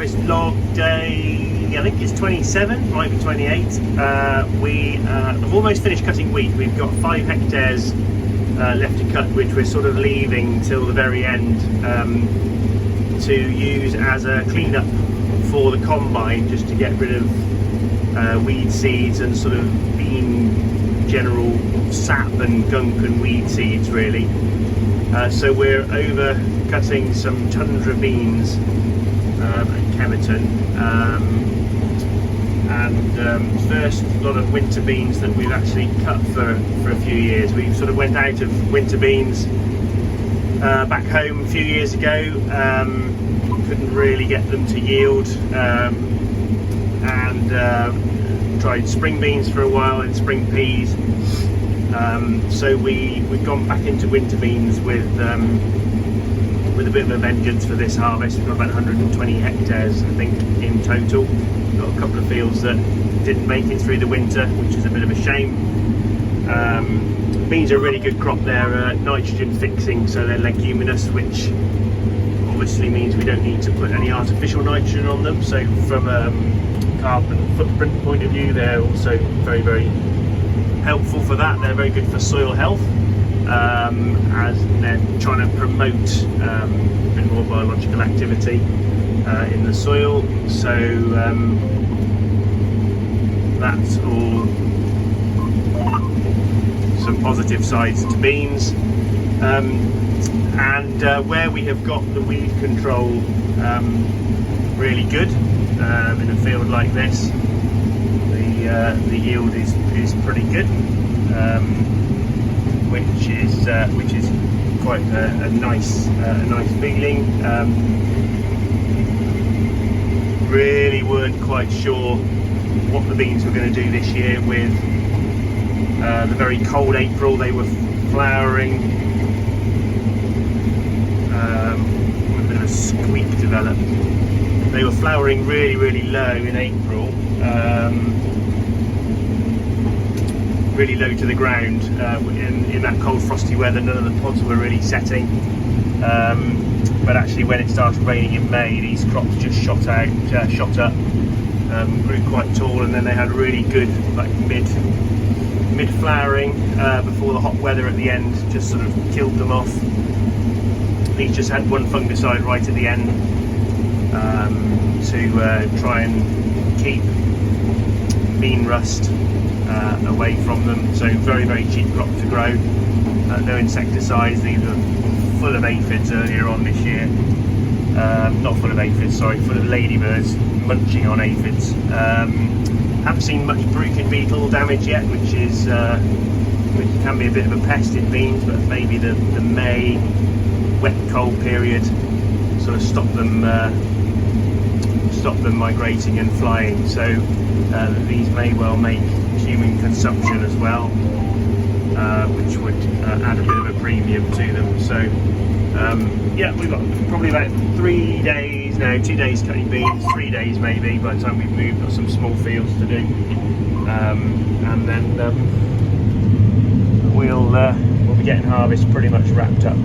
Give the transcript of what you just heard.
harvest log day, I think it's 27, might be 28. We have almost finished cutting wheat. We've got 5 hectares left to cut, which we're sort of leaving till the very end to use as a clean-up for the combine, just to get rid of weed seeds and sort of bean general sap and gunk and weed seeds really. So we're over cutting some tundra beans at Kemerton, and first lot of winter beans that we've actually cut for a few years. We sort of went out of winter beans back home a few years ago, couldn't really get them to yield, and tried spring beans for a while and spring peas. So we've gone back into winter beans with a bit of a vengeance for this harvest. We've got about 120 hectares, I think, in total. We've got a couple of fields that didn't make it through the winter, which is a bit of a shame. Beans are a really good crop. They're nitrogen fixing, so they're leguminous, which obviously means we don't need to put any artificial nitrogen on them. So from a carbon footprint point of view, they're also very, very helpful for that. They're very good for soil health, as they're trying to promote a bit more biological activity in the soil. So that's all some positive sides to beans. And where we have got the weed control really good in a field like this, the yield is pretty good, which is quite a nice feeling. Really weren't quite sure what the beans were going to do this year with the very cold April. They were flowering. A bit of a squeak developed. They were flowering really low in April. Really low to the ground. In that cold frosty weather, none of the pods were really setting, but actually when it started raining in May, these crops just shot up, grew quite tall, and then they had really good like mid flowering before the hot weather at the end just sort of killed them off. These just had one fungicide right at the end to try and keep bean rust away from them. So very cheap crop to grow. No insecticides. These were full of aphids earlier on this year. Not full of aphids, sorry, full of ladybirds munching on aphids. Haven't seen much bruchid beetle damage yet, which can be a bit of a pest in beans, but maybe the May wet cold period sort of stopped them migrating and flying. So these may well make human consumption as well, which would add a bit of a premium to them. So yeah, we've got probably about 3 days now, 2 days cutting beans, 3 days maybe by the time we've moved. Got some small fields to do, and then we'll be getting harvest pretty much wrapped up.